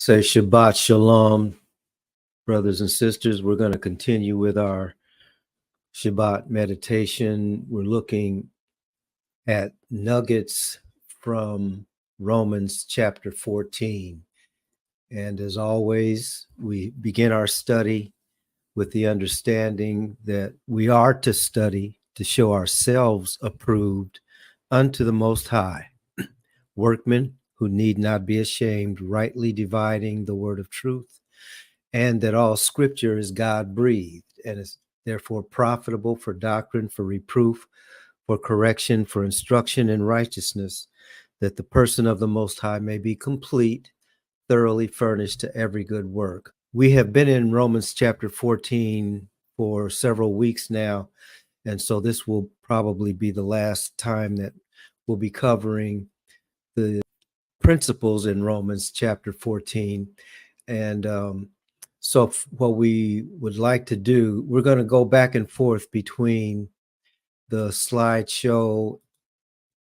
Say Shabbat Shalom, brothers and sisters. We're going to continue with our Shabbat meditation. We're looking at nuggets from Romans chapter 14. And as always, we begin our study with the understanding that we are to study to show ourselves approved unto the Most High, workmen who need not be ashamed, rightly dividing the word of truth, and that all scripture is God-breathed and is therefore profitable for doctrine, for reproof, for correction, for instruction in righteousness, that the person of the Most High may be complete, thoroughly furnished to every good work. We have been in Romans chapter 14 for several weeks now, and so this will probably be the last time that we'll be covering the principles in Romans chapter 14. And so what we would like to do, we're going to go back and forth between the slideshow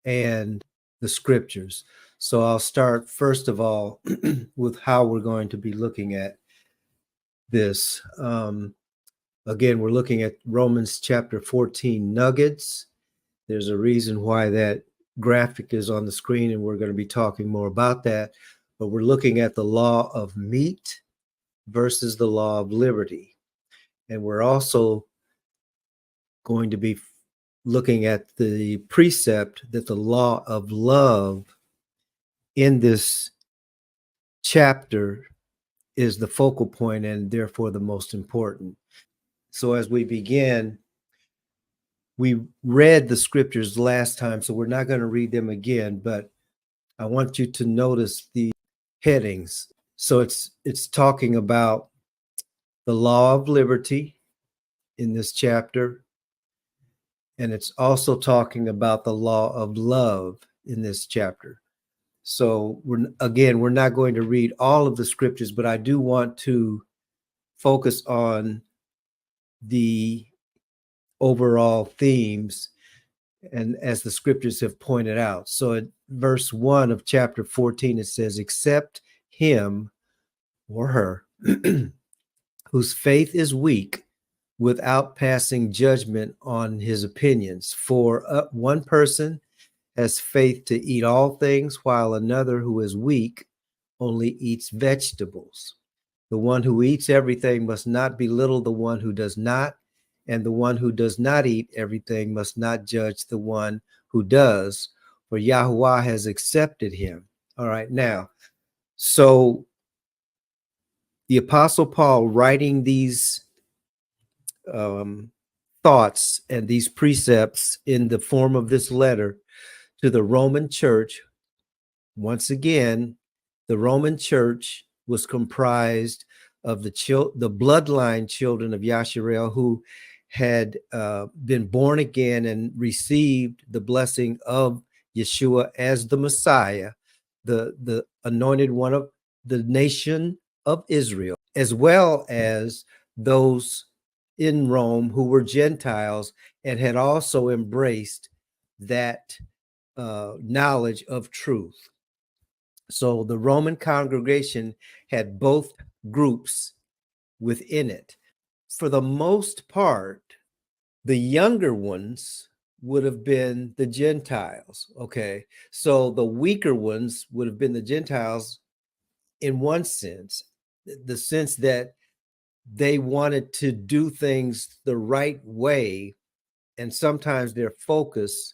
and the scriptures. So I'll start first of all with how we're going to be looking at this. Again, we're looking at Romans chapter 14 nuggets. There's a reason why that graphic is on the screen, and we're going to be talking more about that. But we're looking at the law of meat versus the law of liberty. And we're also going to be looking at the precept that the law of love in this chapter is the focal point and therefore the most important. So as we begin, we read the scriptures last time, so we're not going to read them again, but I want you to notice the headings. So it's talking about the law of liberty in this chapter, and it's also talking about the law of love in this chapter. So we're not going to read all of the scriptures, but I do want to focus on the overall themes, and as the scriptures have pointed out. So at verse 1 of chapter 14, it says, "Except him," or her, "whose faith is weak, without passing judgment on his opinions. For one person has faith to eat all things, while another who is weak only eats vegetables. The one who eats everything must not belittle the one who does not, and the one who does not eat everything must not judge the one who does, for Yahuwah has accepted him." All right, now, so the Apostle Paul, writing these thoughts and these precepts in the form of this letter to the Roman church. Once again, the Roman church was comprised of the bloodline children of Yasharel who had been born again and received the blessing of Yeshua as the Messiah, the anointed one of the nation of Israel, as well as those in Rome who were Gentiles and had also embraced that knowledge of truth. So the Roman congregation had both groups within it. For the most part, the younger ones would have been the Gentiles. Okay, so the weaker ones would have been the Gentiles in one sense, the sense that they wanted to do things the right way, and sometimes their focus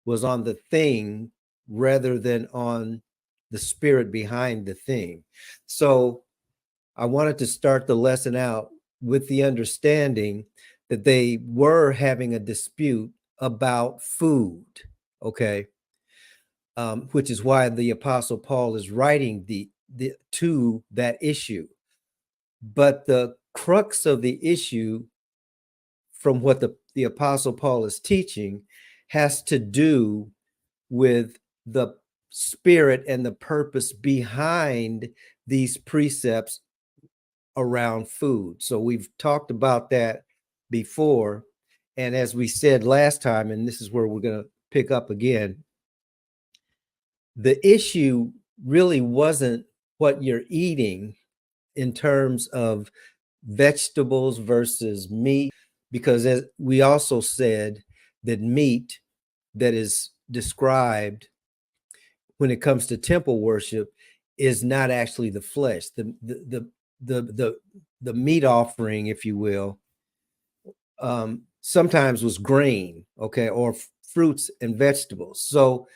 was on the thing rather than on the spirit behind the thing. So I wanted to start the lesson out with the understanding that they were having a dispute about food, okay, which is why the Apostle Paul is writing to that issue. But the crux of the issue from what the Apostle Paul is teaching has to do with the spirit and the purpose behind these precepts around food. So we've talked about that before. And as we said last time, and this is where we're going to pick up again, the issue really wasn't what you're eating in terms of vegetables versus meat, because as we also said that meat that is described when it comes to temple worship is not actually the flesh. The meat offering, if you will, sometimes was grain, okay, or fruits and vegetables. So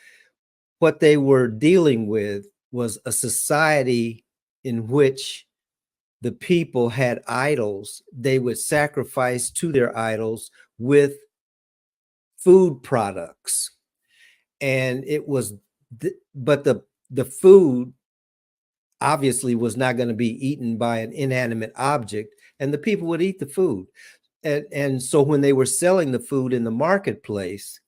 what they were dealing with was a society in which the people had idols. They would sacrifice to their idols with food products. And it was, but the food obviously was not going to be eaten by an inanimate object, and the people would eat the food. And so when they were selling the food in the marketplace,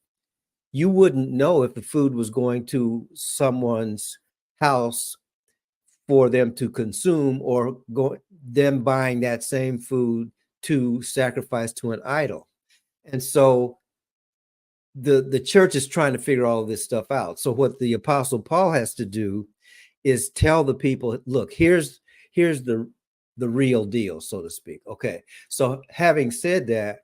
you wouldn't know if the food was going to someone's house for them to consume or them buying that same food to sacrifice to an idol. And so the church is trying to figure all of this stuff out. So what the Apostle Paul has to do is tell the people, look, here's the real deal, so to speak. Okay. So having said that,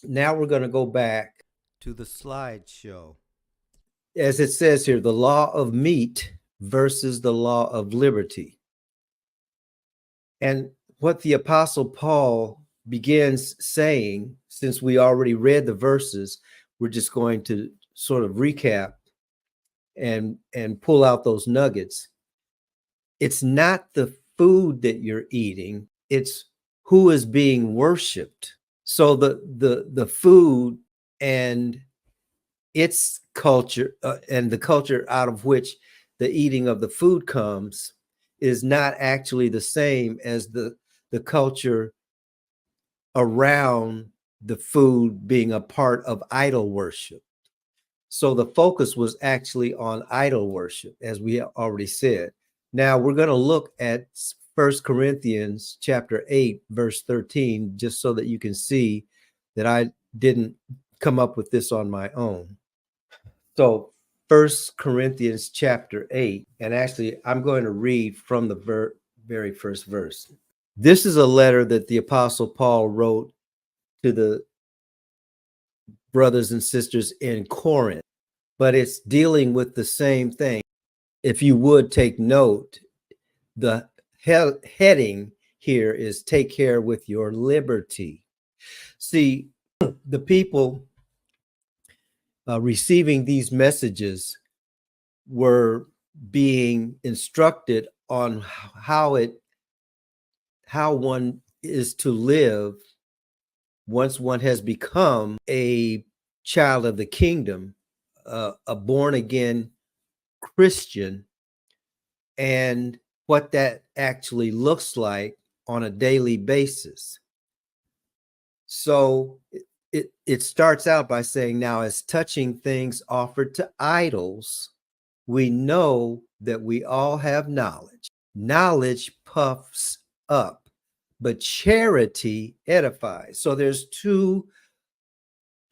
now we're going to go back to the slideshow. As it says here, the law of meat versus the law of liberty. And what the Apostle Paul begins saying, since we already read the verses, we're just going to sort of recap and pull out those nuggets. It's not the food that you're eating, it's who is being worshiped. So the food and its culture and the culture out of which the eating of the food comes is not actually the same as the culture around the food being a part of idol worship. So the focus was actually on idol worship, as we already said. Now we're going to look at 1 Corinthians chapter 8, verse 13, just so that you can see that I didn't come up with this on my own. So 1 Corinthians chapter 8, and actually I'm going to read from the very first verse. This is a letter that the Apostle Paul wrote to the brothers and sisters in Corinth, but it's dealing with the same thing. If you would take note, the heading here is take care with your liberty. See, the people receiving these messages were being instructed on how one is to live once one has become a child of the kingdom, a born again Christian, and what that actually looks like on a daily basis. So it starts out by saying, now, as touching things offered to idols, we know that we all have knowledge. Knowledge puffs up, but charity edifies. So there's two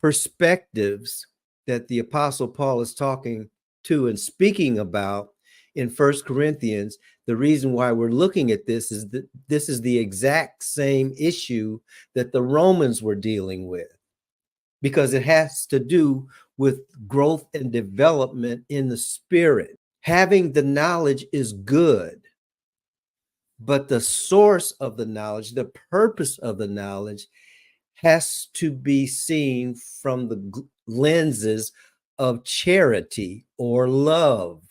perspectives that the Apostle Paul is talking to and speaking about in 1 Corinthians. The reason why we're looking at this is that this is the exact same issue that the Romans were dealing with, because it has to do with growth and development in the spirit. Having the knowledge is good, but the source of the knowledge, the purpose of the knowledge, has to be seen from the lenses of charity or love.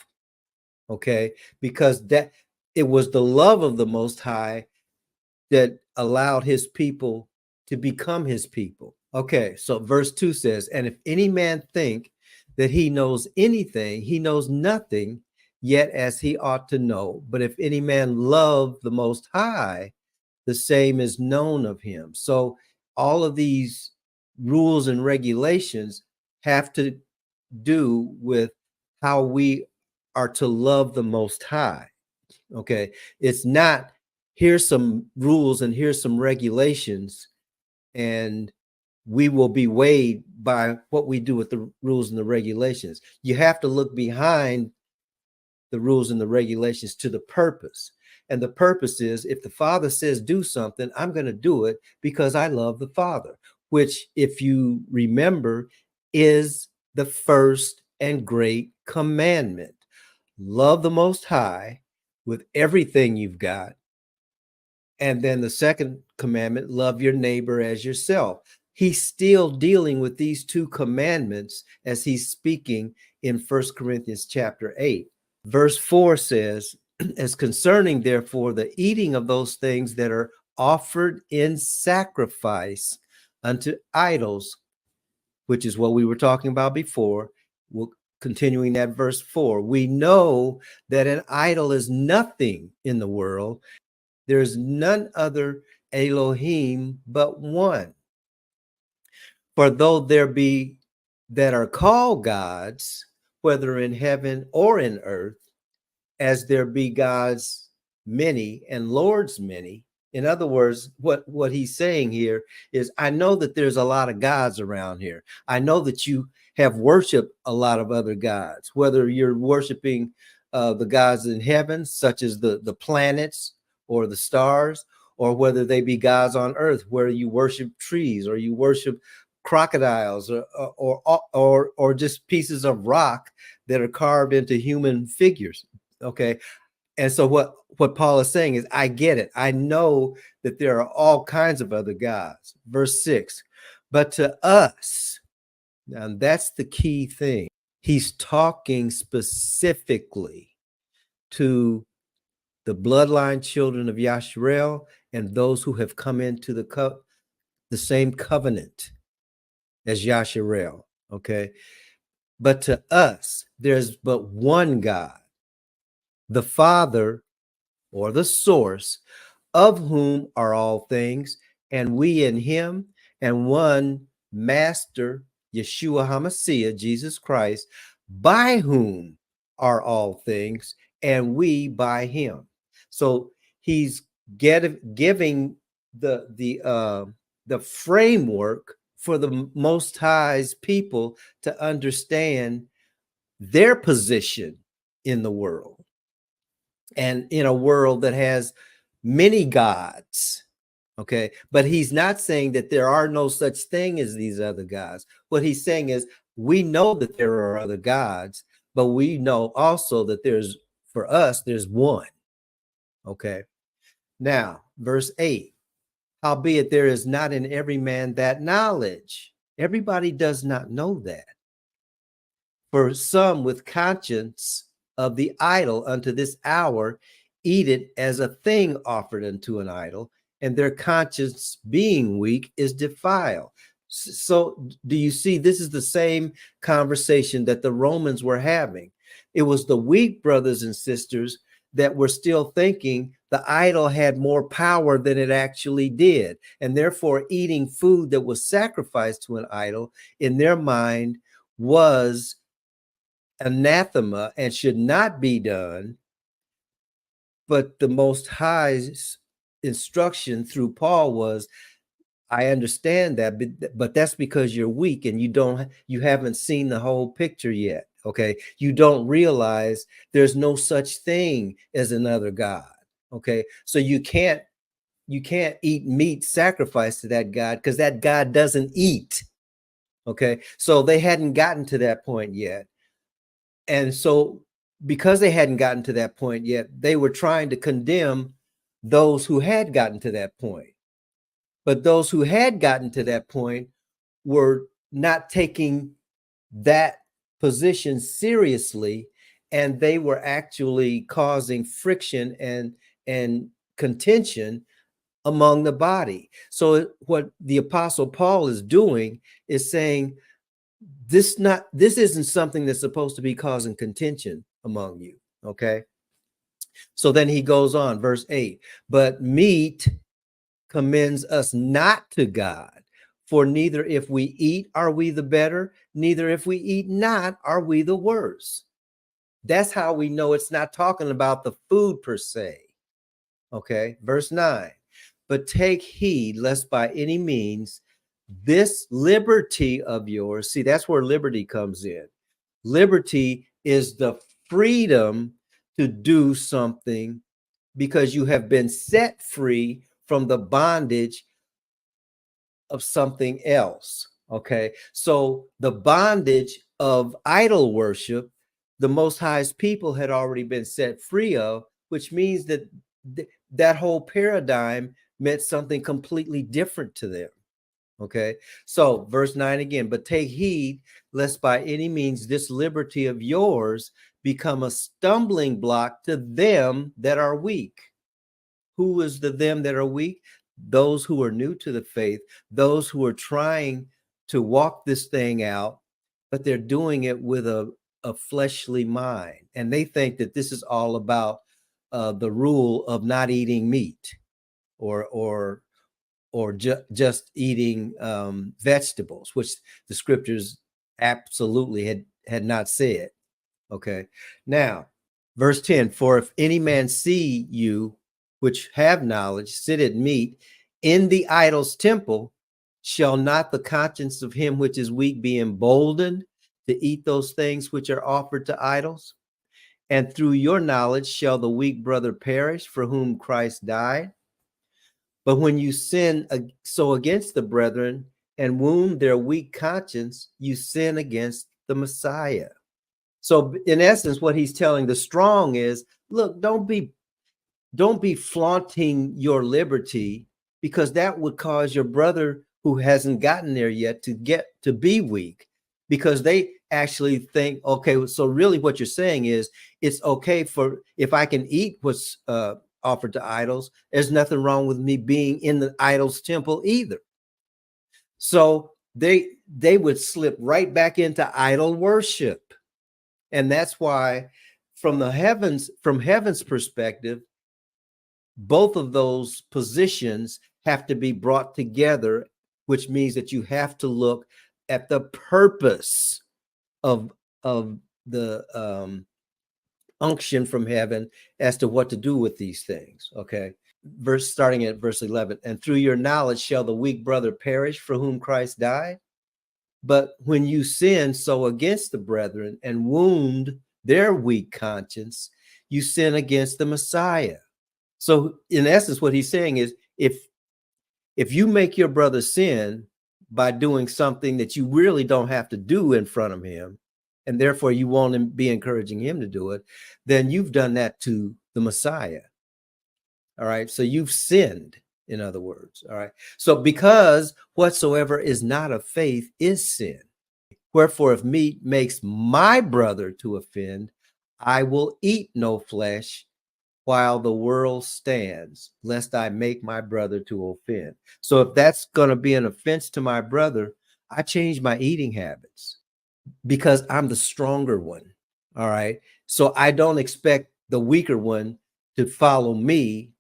Okay, because that it was the love of the Most High that allowed his people to become his people. Okay, so verse 2 says, and if any man think that he knows anything, he knows nothing yet as he ought to know. But if any man love the Most High, the same is known of him. So all of these rules and regulations have to do with how we are to love the Most High. Okay, it's not here's some rules and here's some regulations, and we will be weighed by what we do with the rules and the regulations. You have to look behind the rules and the regulations to the purpose. And the purpose is, if the Father says do something, I'm going to do it because I love the Father, which, if you remember, is the first and great commandment. Love the Most High with everything you've got. And then the second commandment, love your neighbor as yourself. He's still dealing with these two commandments as he's speaking in 1 Corinthians chapter 8. Verse 4 says, as concerning, therefore, the eating of those things that are offered in sacrifice unto idols, which is what we were talking about before. We'll continuing that verse 4. We know that an idol is nothing in the world. There's none other Elohim but one. For though there be that are called gods, whether in heaven or in earth, as there be gods many and lords many. In other words, what he's saying here is, I know that there's a lot of gods around here. I know that you have worshiped a lot of other gods, whether you're worshiping the gods in heaven, such as the planets or the stars, or whether they be gods on earth, where you worship trees or you worship crocodiles or just pieces of rock that are carved into human figures. Okay. And so what Paul is saying is, I get it. I know that there are all kinds of other gods. Verse 6, but to us, now that's the key thing. He's talking specifically to the bloodline children of Yasharel and those who have come into the same covenant as Yasharel. Okay. But to us, there's but one God, the Father, or the source, of whom are all things, and we in him, and one Master, Yeshua HaMashiach, Jesus Christ, by whom are all things, and we by him. So he's giving the framework for the Most High's people to understand their position in the world. And in a world that has many gods, okay? But he's not saying that there are no such thing as these other gods. What he's saying is, we know that there are other gods, but we know also that for us, there's one, okay? Now, verse 8, howbeit there is not in every man that knowledge. Everybody does not know that. For some with conscience of the idol unto this hour eat it as a thing offered unto an idol, and their conscience being weak is defiled. So do you see, this is the same conversation that the Romans were having. It was the weak brothers and sisters that were still thinking the idol had more power than it actually did, and therefore eating food that was sacrificed to an idol in their mind was anathema and should not be done. But the Most High's instruction through Paul was, I understand that, but that's because you're weak and you haven't seen the whole picture yet. Okay, you don't realize there's no such thing as another God. Okay, so you can't eat meat sacrificed to that God, because that God doesn't eat. Okay, so they hadn't gotten to that point yet. And so because they hadn't gotten to that point yet, they were trying to condemn those who had gotten to that point. But those who had gotten to that point were not taking that position seriously, and they were actually causing friction and contention among the body. So what the Apostle Paul is doing is saying, this isn't something that's supposed to be causing contention among you. Okay. So then he goes on, verse 8, but meat commends us not to God, for neither if we eat are we the better, neither if we eat not are we the worse. That's how we know it's not talking about the food per se. Okay. Verse 9, but take heed lest by any means this liberty of yours, see, that's where liberty comes in. Liberty is the freedom to do something because you have been set free from the bondage of something else. Okay. So the bondage of idol worship, the Most High's people had already been set free of, which means that that whole paradigm meant something completely different to them. Okay. So verse 9 again, but take heed lest by any means this liberty of yours become a stumbling block to them that are weak. Who is the them that are weak? Those who are new to the faith, those who are trying to walk this thing out, but they're doing it with a fleshly mind. And they think that this is all about the rule of not eating meat or just eating vegetables, which the scriptures absolutely had not said. Okay. Now, verse 10, for if any man see you, which have knowledge, sit at meat in the idol's temple, shall not the conscience of him which is weak be emboldened to eat those things which are offered to idols? And through your knowledge shall the weak brother perish for whom Christ died? But when you sin so against the brethren and wound their weak conscience, you sin against the Messiah. So in essence, what he's telling the strong is, look, don't be flaunting your liberty, because that would cause your brother who hasn't gotten there yet to be weak, because they actually think, okay, so really what you're saying is it's okay for if I can eat what's offered to idols, there's nothing wrong with me being in the idol's temple either. So they would slip right back into idol worship. And that's why from heaven's perspective, both of those positions have to be brought together, which means that you have to look at the purpose of the unction from heaven as to what to do with these things. Okay. Starting at verse 11, and through your knowledge shall the weak brother perish for whom Christ died? But when you sin so against the brethren and wound their weak conscience, you sin against the Messiah. So in essence, what he's saying is, if you make your brother sin by doing something that you really don't have to do in front of him, and therefore you won't be encouraging him to do it, then you've done that to the Messiah. All right. So you've sinned, in other words. All right. So because whatsoever is not of faith is sin. Wherefore, if meat makes my brother to offend, I will eat no flesh while the world stands, lest I make my brother to offend. So if that's going to be an offense to my brother, I change my eating habits because I'm the stronger one. All right. So I don't expect the weaker one to follow me.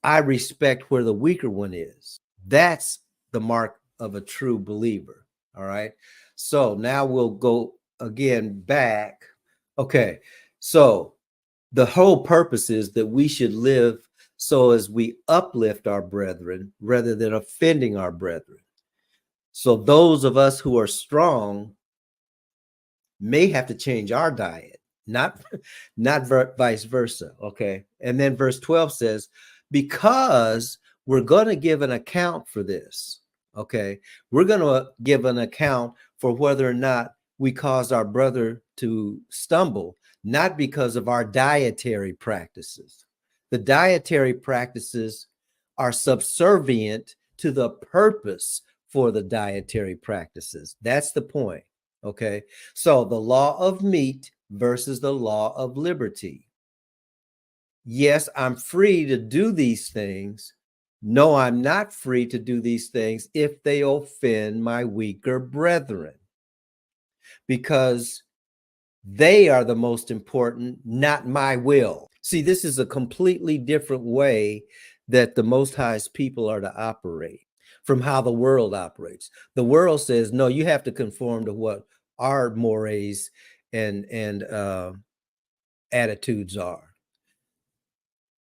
I respect where the weaker one is. That's the mark of a true believer. All right. So now we'll go again back. Okay. So the whole purpose is that we should live so as we uplift our brethren rather than offending our brethren. So those of us who are strong may have to change our diet, not vice versa. Okay. And then verse 12 says, because we're going to give an account for this. Okay. We're going to give an account for whether or not we caused our brother to stumble, not because of our dietary practices. The dietary practices are subservient to the purpose for the dietary practices. That's the point. Okay. So the law of meat versus the law of liberty. Yes, I'm free to do these things. No, I'm not free to do these things if they offend my weaker brethren, because they are the most important, not my will. See, this is a completely different way that the Most High's people are to operate from how the world operates. The world says, no, you have to conform to what our mores and attitudes are.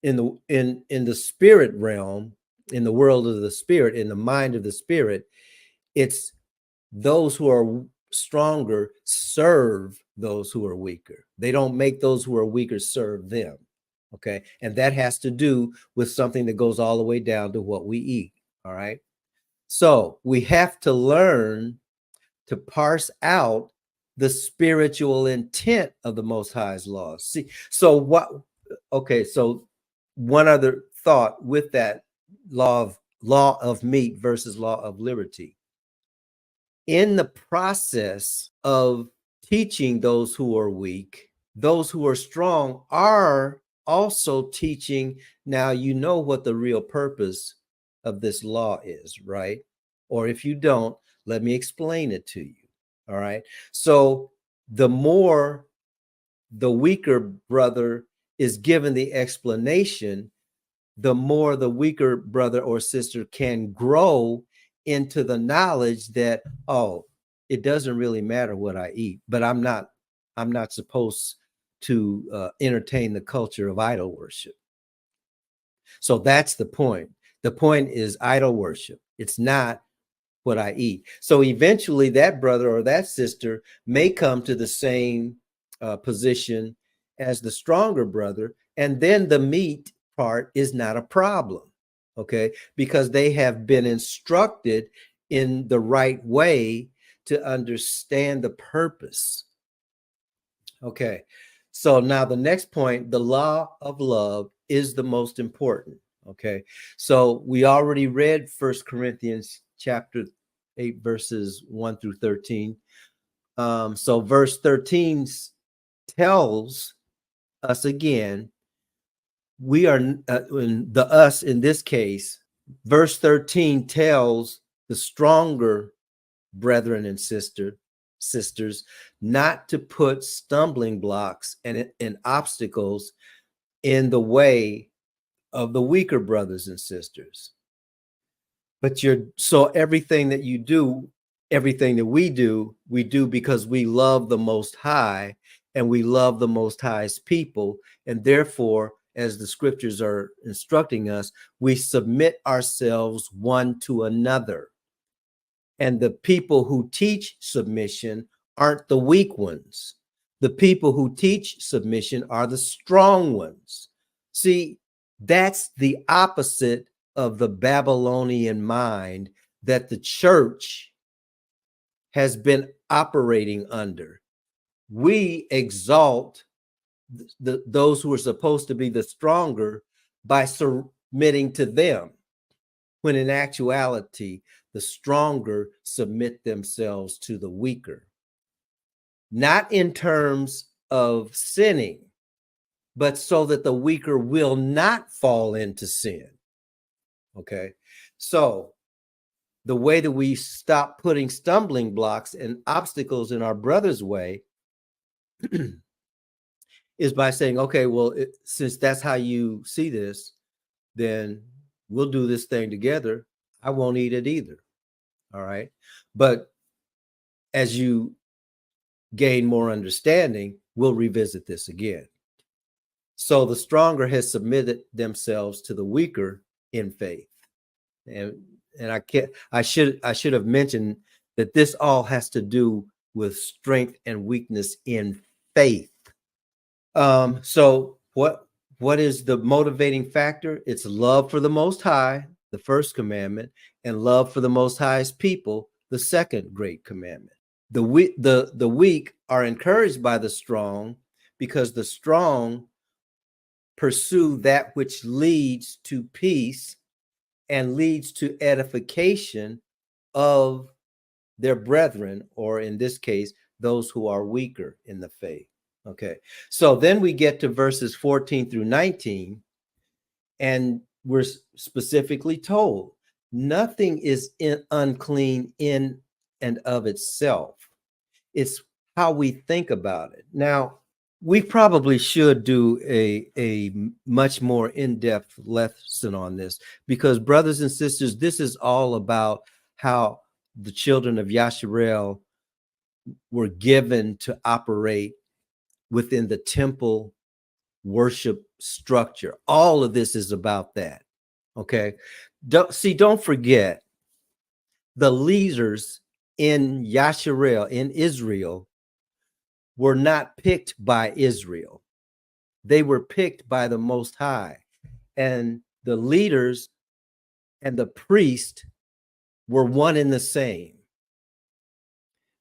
In the spirit realm, in the world of the spirit, in the mind of the spirit, it's those who are stronger serve those who are weaker. They don't make those who are weaker serve them. Okay. And that has to do with something that goes all the way down to what we eat. All right. So we have to learn to parse out the spiritual intent of the Most High's laws. See, so what? Okay, so one other thought with that law of meat versus law of liberty. In the process of teaching those who are weak, those who are strong are also teaching. Now you know what the real purpose of this law is, right? Or if you don't, let me explain it to you. All right. So the more the weaker brother is given the explanation, the more the weaker brother or sister can grow into the knowledge that, oh, it doesn't really matter what I eat, but I'm not supposed to entertain the culture of idol worship. So that's the point. The point is idol worship. It's not what I eat. So eventually that brother or that sister may come to the same position as the stronger brother. And then the meat part is not a problem. Okay. Because they have been instructed in the right way to understand the purpose. Okay. So now the next point, the law of love is the most important. Okay. So we already read 1 Corinthians chapter 8, verses 1 through 13. So verse 13 tells us again, we are the us in this case. Verse 13 tells the stronger brethren and sisters not to put stumbling blocks and obstacles in the way of the weaker brothers and sisters. But so everything that you do, everything that we do because we love the Most High and we love the Most High's people. And therefore, as the scriptures are instructing us, we submit ourselves one to another. And the people who teach submission aren't the weak ones. The people who teach submission are the strong ones. See, that's the opposite of the Babylonian mind that the church has been operating under. We exalt those who are supposed to be the stronger by submitting to them, when in actuality, the stronger submit themselves to the weaker. Not in terms of sinning, but so that the weaker will not fall into sin. Okay, so the way that we stop putting stumbling blocks and obstacles in our brother's way is by saying, okay, well, since that's how you see this, then we'll do this thing together. I won't eat it either. All right. But as you gain more understanding, we'll revisit this again. So the stronger has submitted themselves to the weaker in faith. And I should have mentioned that this all has to do with strength and weakness in faith. So what is the motivating factor? It's love for the Most High, the first commandment, and love for the Most High's people, the second great commandment. The weak are encouraged by the strong because the strong pursue that which leads to peace and leads to edification of their brethren, or in this case, those who are weaker in the faith. Okay, so then we get to verses 14 through 19, and we're specifically told nothing is unclean in and of itself. It's how we think about it. Now, we probably should do a much more in-depth lesson on this, because brothers and sisters, this is all about how the children of Yasharel were given to operate within the temple worship structure. All of this is about that. Okay. Don't forget, the leaders in Yasharel, in Israel, were not picked by Israel. They were picked by the Most High. And the leaders and the priest were one and the same.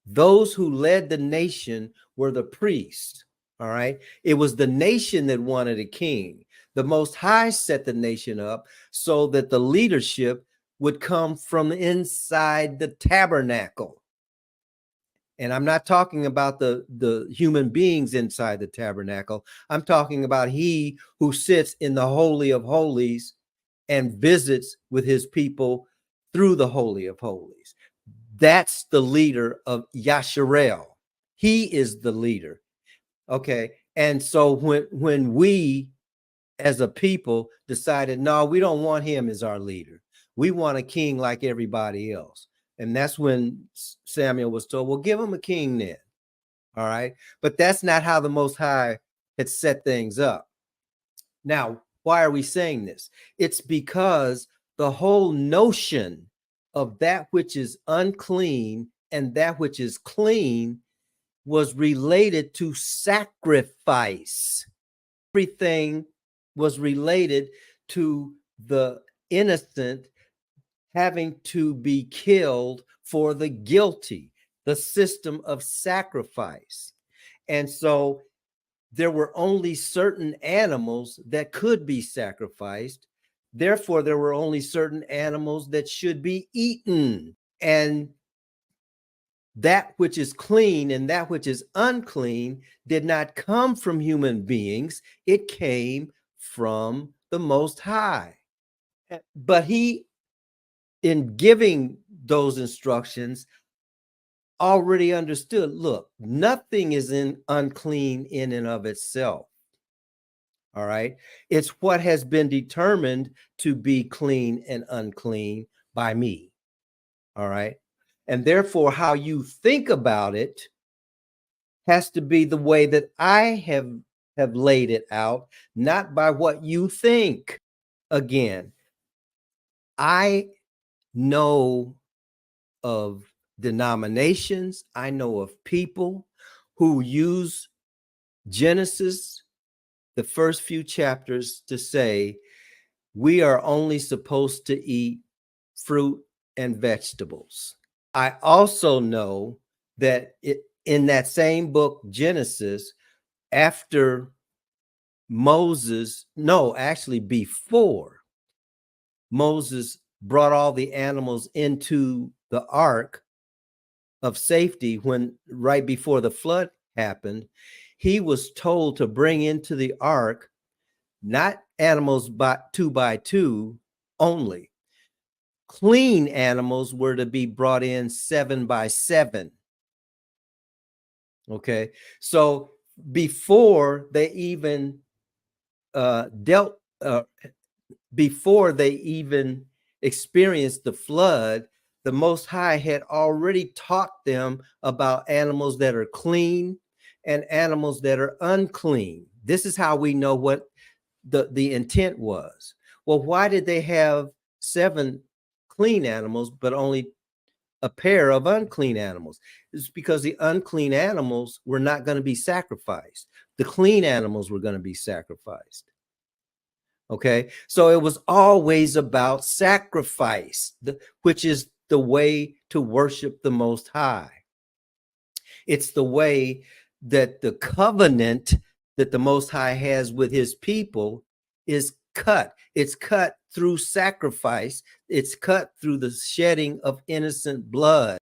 Those who led the nation were the priests. All right. It was the nation that wanted a king. The Most High set the nation up so that the leadership would come from inside the tabernacle. And I'm not talking about the human beings inside the tabernacle. I'm talking about he who sits in the Holy of Holies and visits with his people through the Holy of Holies. That's the leader of Yasharel. He is the leader. Okay. And so when we as a people decided, no, we don't want him as our leader. We want a king like everybody else. And that's when Samuel was told, well, give him a king then. All right. But that's not how the Most High had set things up. Now, why are we saying this? It's because the whole notion of that which is unclean and that which is clean was related to sacrifice. Everything was related to the innocent having to be killed for the guilty, the system of sacrifice. And so there were only certain animals that could be sacrificed. Therefore, there were only certain animals that should be eaten. And that which is clean and that which is unclean did not come from human beings. It came from the Most High. But he, in giving those instructions, already understood, look, nothing is unclean in and of itself. All right. It's what has been determined to be clean and unclean by me. All right. And therefore, how you think about it has to be the way that I have laid it out, not by what you think. Again, I know of denominations, I know of people who use Genesis, the first few chapters, to say we are only supposed to eat fruit and vegetables. I also know that in that same book, Genesis, after Moses, no, actually before Moses brought all the animals into the ark of safety, when right before the flood happened, he was told to bring into the ark not animals by two only. Clean animals were to be brought in 7 by 7. Okay, so before they even before they even experienced the flood, the Most High had already taught them about animals that are clean and animals that are unclean. This is how we know what the intent was. Well, why did they have 7 clean animals but only a pair of unclean animals? It's because the unclean animals were not going to be sacrificed. The clean animals were going to be sacrificed. Okay, so it was always about sacrifice, which is the way to worship the Most High. It's the way that the covenant that the Most High has with his people is cut. It's cut through sacrifice. It's cut through the shedding of innocent blood.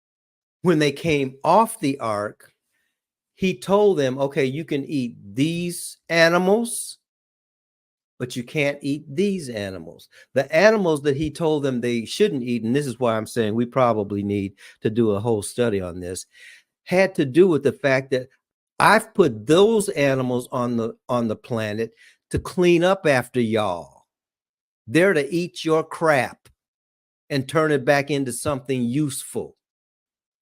When they came off the ark, he told them, okay, you can eat these animals, but you can't eat these animals. The animals that he told them they shouldn't eat, and this is why I'm saying we probably need to do a whole study on this, had to do with the fact that I've put those animals on the planet to clean up after y'all. They're to eat your crap and turn it back into something useful.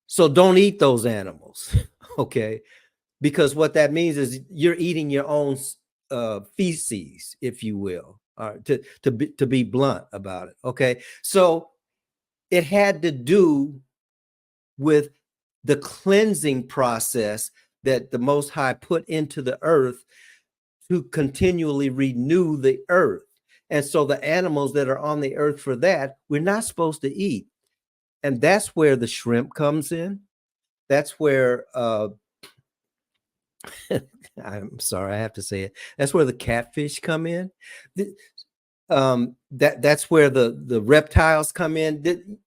So don't eat those animals, okay? Because what that means is you're eating your own feces, if you will, to be blunt about it. Okay, so it had to do with the cleansing process that the Most High put into the earth to continually renew the earth. And so the animals that are on the earth for that, we're not supposed to eat. And that's where the shrimp comes in. That's where I'm sorry, I have to say it. That's where the catfish come in. That's where the reptiles come in.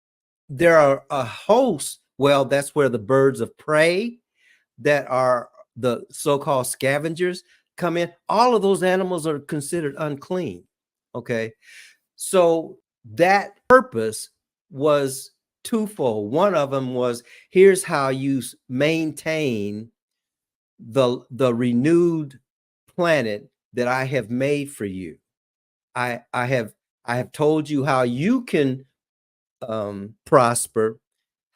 There are a host. Well, that's where the birds of prey that are the so-called scavengers come in. All of those animals are considered unclean. Okay, so that purpose was twofold. One of them was, here's how you maintain the renewed planet that I have made for you. I have told you how you can prosper,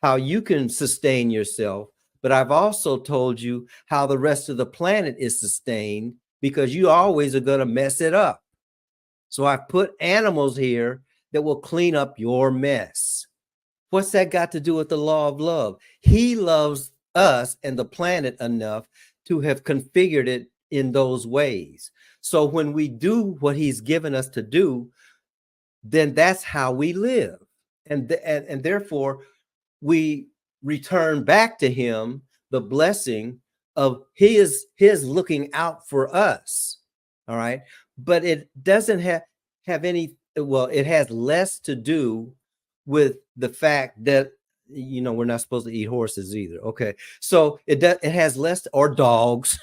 how you can sustain yourself, but I've also told you how the rest of the planet is sustained, because you always are going to mess it up. So I've put animals here that will clean up your mess. What's that got to do with the law of love? He loves us and the planet enough to have configured it in those ways. So when we do what he's given us to do, then that's how we live. And therefore, we return back to him the blessing of his looking out for us. All right. But it doesn't have any, well, it has less to do with the fact that, you know, we're not supposed to eat horses either. Okay. So it has less, or dogs.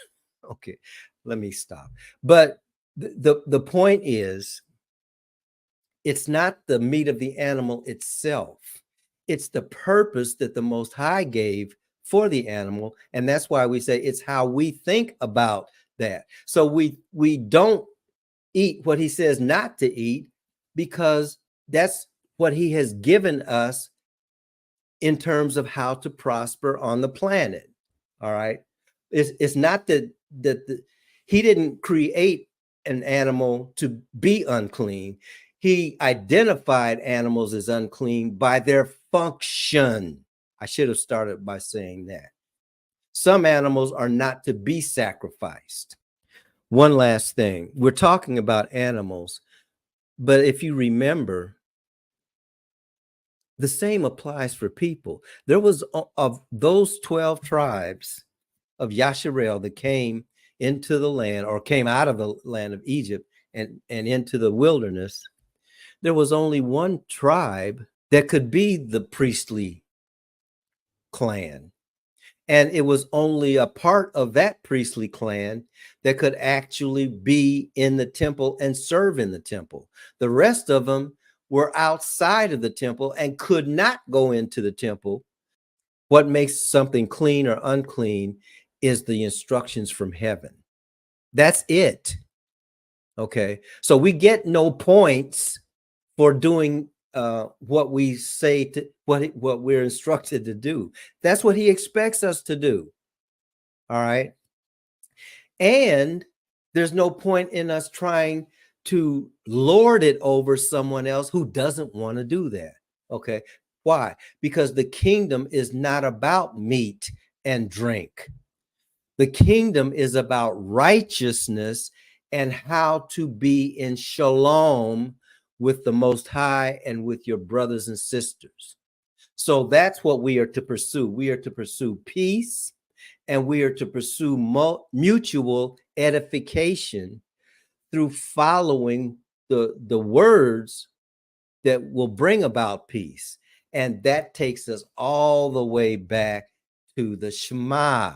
Okay. Let me stop. But the point is, it's not the meat of the animal itself. It's the purpose that the Most High gave for the animal. And that's why we say it's how we think about that. So we don't eat what he says not to eat, because that's what he has given us in terms of how to prosper on the planet. All right. It's not that he didn't create an animal to be unclean. He identified animals as unclean by their function. I should have started by saying that. Some animals are not to be sacrificed. One last thing. We're talking about animals, but if you remember, the same applies for people. There was, of those 12 tribes of Yasharel that came into the land, or came out of the land of Egypt and into the wilderness, there was only one tribe that could be the priestly clan. And it was only a part of that priestly clan that could actually be in the temple and serve in the temple. The rest of them were outside of the temple and could not go into the temple. What makes something clean or unclean is the instructions from heaven. That's it. Okay. So we get no points for doing what we say to what we're instructed to do. That's what he expects us to do. All right. And there's no point in us trying to lord it over someone else who doesn't want to do that. Okay. Why? Because the kingdom is not about meat and drink. The kingdom is about righteousness and how to be in shalom with the Most High and with your brothers and sisters. So that's what we are to pursue. We are to pursue peace, and we are to pursue mutual edification through following the words that will bring about peace. And that takes us all the way back to the Shema.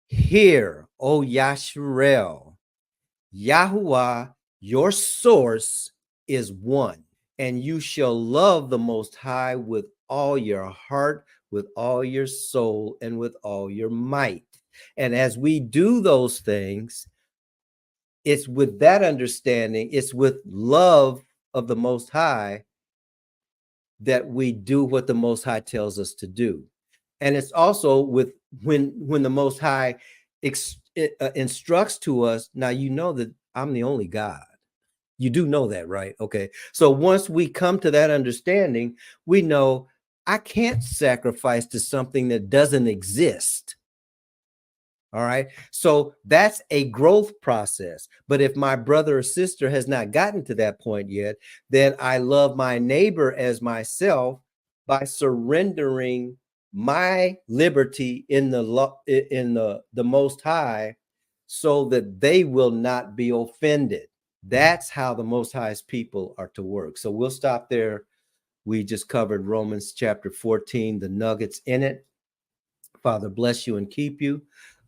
Hear, O Yasharel, Yahuwah, your source is one, and you shall love the Most High with all your heart, with all your soul, and with all your might. And as we do those things, it's with that understanding, it's with love of the Most High that we do what the Most High tells us to do. And it's also with when the Most High instructs to us. Now, you know that I'm the only God. You do know that, right? Okay. So once we come to that understanding, we know I can't sacrifice to something that doesn't exist. All right. So that's a growth process. But if my brother or sister has not gotten to that point yet, then I love my neighbor as myself by surrendering my liberty in the Most High, so that they will not be offended. That's how the Most High's people are to work. So we'll stop there. We just covered Romans chapter 14, the nuggets in it. Father, bless you and keep you.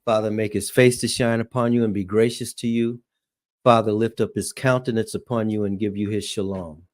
Father, make his face to shine upon you and be gracious to you. Father, lift up his countenance upon you and give you his shalom.